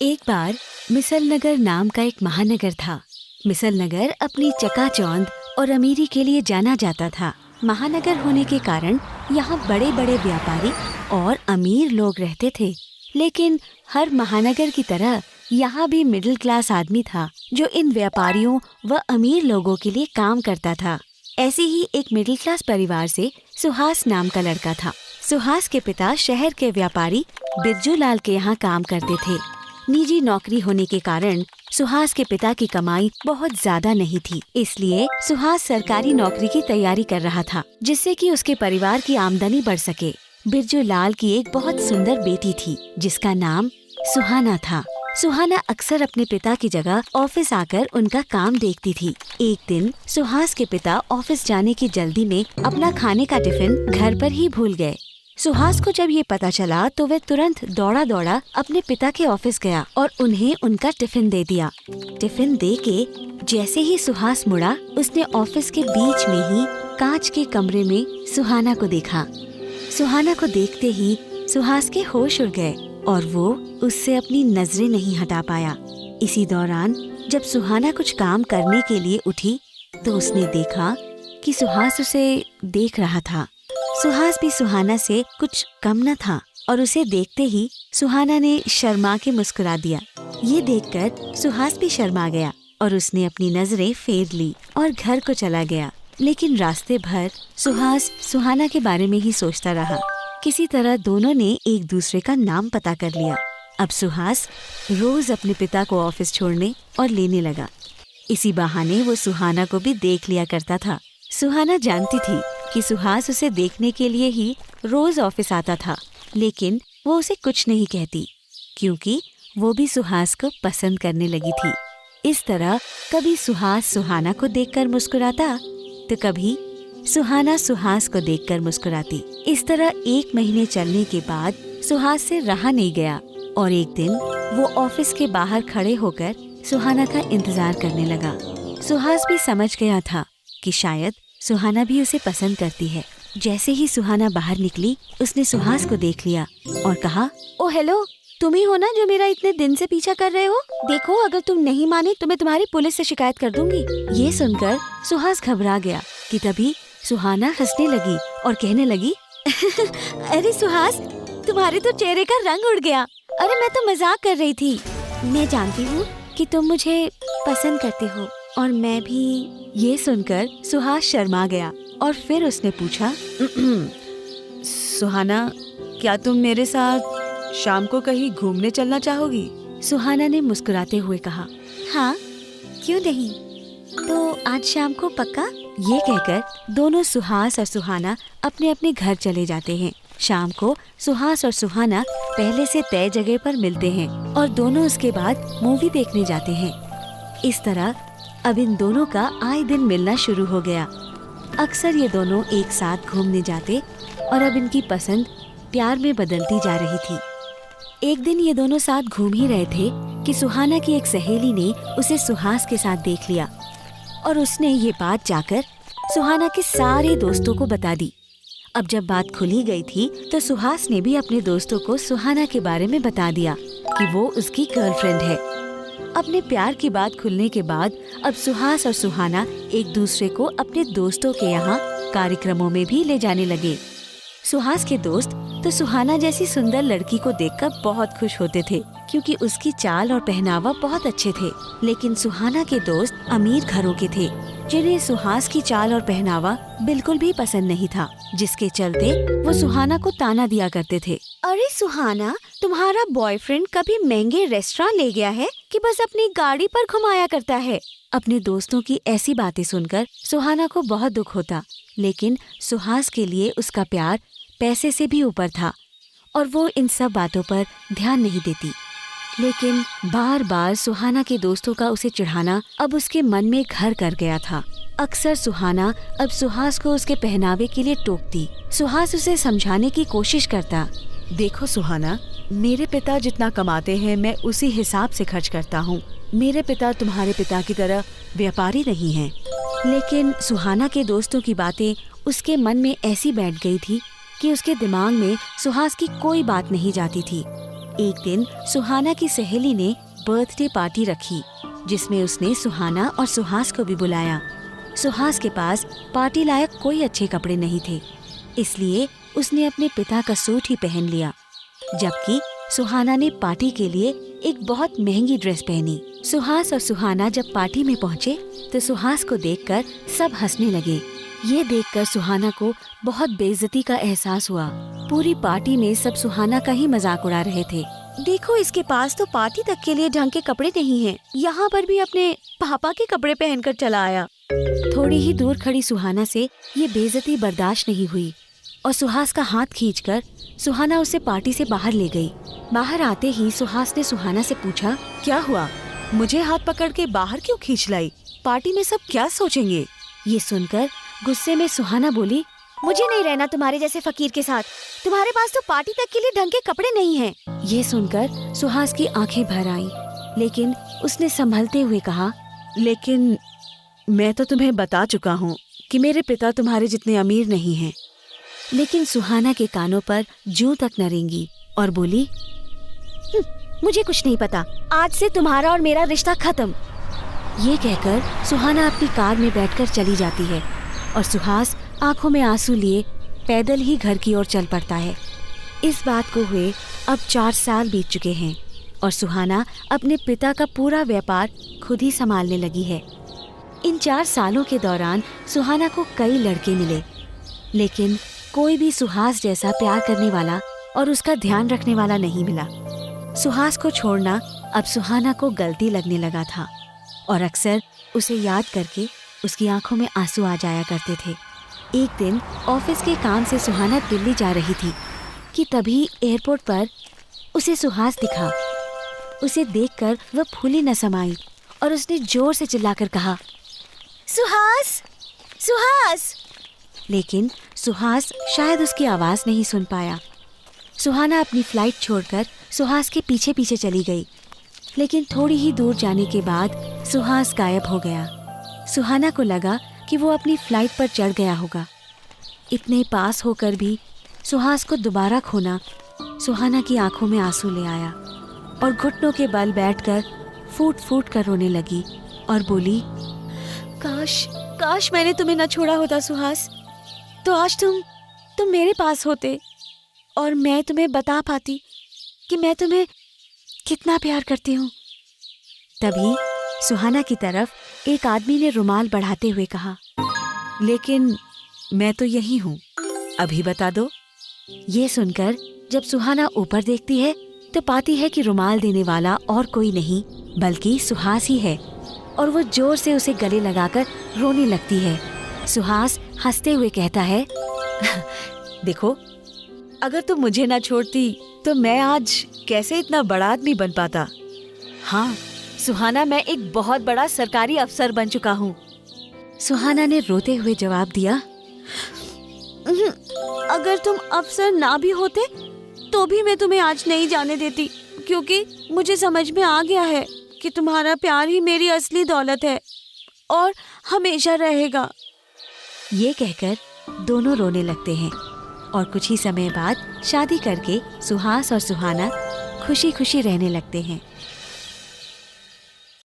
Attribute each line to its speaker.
Speaker 1: एक बार मिसल नाम का एक महानगर था। मिसल नगर अपनी चकाचौंध और अमीरी के लिए जाना जाता था। महानगर होने के कारण यहाँ बड़े बड़े व्यापारी और अमीर लोग रहते थे। लेकिन हर महानगर की तरह यहाँ भी मिडिल क्लास आदमी था जो इन व्यापारियों व अमीर लोगों के लिए काम करता था। ऐसे ही एक मिडिल क्लास परिवार से सुहास नाम का लड़का था। सुहास के पिता शहर के व्यापारी बिरजू लाल के यहाँ काम करते थे। निजी नौकरी होने के कारण सुहास के पिता की कमाई बहुत ज्यादा नहीं थी, इसलिए सुहास सरकारी नौकरी की तैयारी कर रहा था, जिससे कि उसके परिवार की आमदनी बढ़ सके। बिरजू लाल की एक बहुत सुंदर बेटी थी जिसका नाम सुहाना था। सुहाना अक्सर अपने पिता की जगह ऑफिस आकर उनका काम देखती थी। एक दिन सुहास के पिता ऑफिस जाने की जल्दी में अपना खाने का टिफिन घर पर ही भूल गए। सुहास को जब ये पता चला तो वह तुरंत दौड़ा दौड़ा अपने पिता के ऑफिस गया और उन्हें उनका टिफिन दे दिया। टिफिन दे के जैसे ही सुहास मुड़ा, उसने ऑफिस के बीच में ही कांच के कमरे में सुहाना को देखा। सुहाना को देखते ही सुहास के होश उड़ गए और वो उससे अपनी नजरें नहीं हटा पाया। इसी दौरान जब सुहाना कुछ काम करने के लिए उठी तो उसने देखा कि सुहास उसे देख रहा था। सुहास भी सुहाना से कुछ कम न था और उसे देखते ही सुहाना ने शर्मा के मुस्कुरा दिया। ये देखकर सुहास भी शर्मा गया और उसने अपनी नजरें फेर ली और घर को चला गया। लेकिन रास्ते भर सुहास सुहाना के बारे में ही सोचता रहा। किसी तरह दोनों ने एक दूसरे का नाम पता कर लिया। अब सुहास रोज अपने पिता को ऑफिस छोड़ने और लेने लगा। इसी बहाने वो सुहाना को भी देख लिया करता था। सुहाना जानती थी कि सुहास उसे देखने के लिए ही रोज ऑफिस आता था, लेकिन वो उसे कुछ नहीं कहती क्योंकि वो भी सुहास को पसंद करने लगी थी। इस तरह कभी सुहास सुहाना को देखकर मुस्कुराता तो कभी सुहाना सुहास को देखकर मुस्कुराती। इस तरह 1 महीने चलने के बाद सुहास से रहा नहीं गया और एक दिन वो ऑफिस के बाहर खड़े होकर सुहाना का इंतजार करने लगा। सुहास भी समझ गया था कि शायद सुहाना भी उसे पसंद करती है। जैसे ही सुहाना बाहर निकली, उसने सुहास को देख लिया और कहा, ओ हेलो, तुम ही हो ना जो मेरा इतने दिन से पीछा कर रहे हो? देखो, अगर तुम नहीं माने तो मैं तुम्हारी पुलिस से शिकायत कर दूंगी। ये सुनकर सुहास घबरा गया कि तभी सुहाना हंसने लगी और कहने लगी, अरे सुहास, तुम्हारे तो चेहरे का रंग उड़ गया। अरे मैं तो मजाक कर रही थी। मैं जानती हूँ कि तुम मुझे पसंद करते हो और मैं भी। ये सुनकर सुहास शर्मा गया और फिर उसने पूछा,
Speaker 2: सुहाना, क्या तुम मेरे साथ शाम को कहीं घूमने चलना चाहोगी?
Speaker 1: सुहाना ने मुस्कुराते हुए कहा, हाँ, क्यों नहीं, तो आज शाम को पक्का। ये कहकर दोनों सुहास और सुहाना अपने अपने घर चले जाते हैं। शाम को सुहास और सुहाना पहले से तय जगह पर मिलते हैं और दोनों उसके बाद मूवी देखने जाते हैं। इस तरह अब इन दोनों का आए दिन मिलना शुरू हो गया। अक्सर ये दोनों एक साथ घूमने जाते और अब इनकी पसंद प्यार में बदलती जा रही थी। एक दिन ये दोनों साथ घूम ही रहे थे कि सुहाना की एक सहेली ने उसे सुहास के साथ देख लिया और उसने ये बात जाकर सुहाना के सारे दोस्तों को बता दी। अब जब बात खुली गई थी तो सुहास ने भी अपने दोस्तों को सुहाना के बारे में बता दिया कि वो उसकी गर्लफ्रेंड है। अपने प्यार की बात खुलने के बाद अब सुहास और सुहाना एक दूसरे को अपने दोस्तों के यहाँ कार्यक्रमों में भी ले जाने लगे। सुहास के दोस्त तो सुहाना जैसी सुंदर लड़की को देखकर बहुत खुश होते थे क्योंकि उसकी चाल और पहनावा बहुत अच्छे थे। लेकिन सुहाना के दोस्त अमीर घरों के थे जिन्हें सुहास की चाल और पहनावा बिल्कुल भी पसंद नहीं था, जिसके चलते वो सुहाना को ताना दिया करते थे, अरे सुहाना, तुम्हारा बॉयफ्रेंड कभी महंगे रेस्टोरेंट ले गया है कि बस अपनी गाड़ी पर घुमाया करता है। अपने दोस्तों की ऐसी बातें सुनकर सुहाना को बहुत दुख होता, लेकिन सुहास के लिए उसका प्यार पैसे से भी ऊपर था और वो इन सब बातों पर ध्यान नहीं देती। लेकिन बार बार सुहाना के दोस्तों का उसे चिढ़ाना अब उसके मन में घर कर गया था। अक्सर सुहाना अब सुहास को उसके पहनावे के लिए टोकती। सुहास उसे समझाने की कोशिश करता,
Speaker 2: देखो सुहाना, मेरे पिता जितना कमाते हैं मैं उसी हिसाब से खर्च करता हूँ। मेरे पिता तुम्हारे पिता की तरह व्यापारी नहीं हैं।
Speaker 1: लेकिन सुहाना के दोस्तों की बातें उसके मन में ऐसी बैठ गई थी कि उसके दिमाग में सुहास की कोई बात नहीं जाती थी। एक दिन सुहाना की सहेली ने बर्थडे पार्टी रखी, जिसमें उसने सुहाना और सुहास को भी बुलाया। सुहास के पास पार्टी लायक कोई अच्छे कपड़े नहीं थे, इसलिए उसने अपने पिता का सूट ही पहन लिया, जबकि सुहाना ने पार्टी के लिए एक बहुत महंगी ड्रेस पहनी। सुहास और सुहाना जब पार्टी में पहुँचे तो सुहास को देखकर सब हंसने लगे। ये देखकर सुहाना को बहुत बेइज्जती का एहसास हुआ। पूरी पार्टी में सब सुहाना का ही मजाक उड़ा रहे थे। देखो, इसके पास तो पार्टी तक के लिए ढंग के कपड़े नहीं हैं। यहाँ पर भी अपने पापा के कपड़े पहनकर चला आया। थोड़ी ही दूर खड़ी सुहाना से ये बेइज्जती बर्दाश्त नहीं हुई और सुहास का हाथ खींचकर सुहाना उसे पार्टी से बाहर ले गई। बाहर आते ही सुहास ने सुहाना से पूछा,
Speaker 2: क्या हुआ? मुझे हाथ पकड़ के बाहर क्यों खींच लाई? पार्टी में सब क्या सोचेंगे?
Speaker 1: ये सुनकर गुस्से में सुहाना बोली, मुझे नहीं रहना तुम्हारे जैसे फकीर के साथ। तुम्हारे पास तो पार्टी तक के लिए ढंग के कपड़े नहीं हैं। ये सुनकर सुहास की आंखें भर आईं, लेकिन उसने संभलते हुए कहा,
Speaker 2: लेकिन मैं तो तुम्हें बता चुका हूँ कि मेरे पिता तुम्हारे जितने अमीर नहीं हैं।
Speaker 1: लेकिन सुहाना के कानों पर जूं तक न रेंगी और बोली, मुझे कुछ नहीं पता। आज से तुम्हारा और मेरा रिश्ता खत्म। ये कहकर सुहाना अपनी कार में बैठकर चली जाती है और सुहास आंखों में आंसू लिए पैदल ही घर की ओर चल पड़ता है। इस बात को हुए अब 4 साल बीत चुके हैं और सुहाना अपने पिता का पूरा व्यापार खुद ही संभालने लगी है। इन 4 सालों के दौरान सुहाना को कई लड़के मिले, लेकिन कोई भी सुहास जैसा प्यार करने वाला और उसका ध्यान रखने वाला नहीं मिला। सुहास को छोड़ना अब सुहाना को गलती लगने लगा था और अक्सर उसे याद करके उसकी आंखों में आंसू आ जाया करते थे। एक दिन ऑफिस के काम से सुहाना दिल्ली जा रही थी कि तभी एयरपोर्ट पर उसे सुहास दिखा। उसे देखकर वह फूली न समाई और उसने जोर से चिल्लाकर कहा, सुहास, सुहास। लेकिन सुहास शायद उसकी आवाज़ नहीं सुन पाया। सुहाना अपनी फ्लाइट छोड़कर सुहास के पीछे पीछे चली गई, लेकिन थोड़ी ही दूर जाने के बाद सुहास गायब हो गया। सुहाना को लगा कि वो अपनी फ्लाइट पर चढ़ गया होगा। इतने पास होकर भी सुहास को दोबारा खोना सुहाना की आंखों में आंसू ले आया और घुटनों के बल बैठकर फूट फूट कर रोने लगी और बोली, काश मैंने तुम्हें न छोड़ा होता सुहास, तो आज तुम मेरे पास होते और मैं तुम्हें बता पाती कि मैं कितना प्यार करती हूँ। तभी सुहाना की तरफ एक आदमी ने रुमाल बढ़ाते हुए कहा,
Speaker 2: लेकिन मैं तो यही हूँ, अभी बता दो।
Speaker 1: ये सुनकर जब सुहाना ऊपर देखती है तो पाती है कि रुमाल देने वाला और कोई नहीं बल्कि सुहास ही है और वो जोर से उसे गले लगाकर रोने लगती है। सुहास हंसते हुए कहता है,
Speaker 2: देखो, अगर तुम मुझे ना छोड़ती तो मैं आज कैसे इतना बड़ा आदमी बन पाता। हाँ सुहाना, मैं एक बहुत बड़ा सरकारी अफसर बन चुका हूँ।
Speaker 1: सुहाना ने रोते हुए जवाब दिया, अगर तुम अफसर ना भी होते तो भी मैं तुम्हें आज नहीं जाने देती, क्योंकि मुझे समझ में आ गया है कि तुम्हारा प्यार ही मेरी असली दौलत है और हमेशा रहेगा। ये कहकर दोनों रोने लगते हैं और कुछ ही समय बाद शादी करके सुहास और सुहाना खुशी खुशी रहने लगते हैं।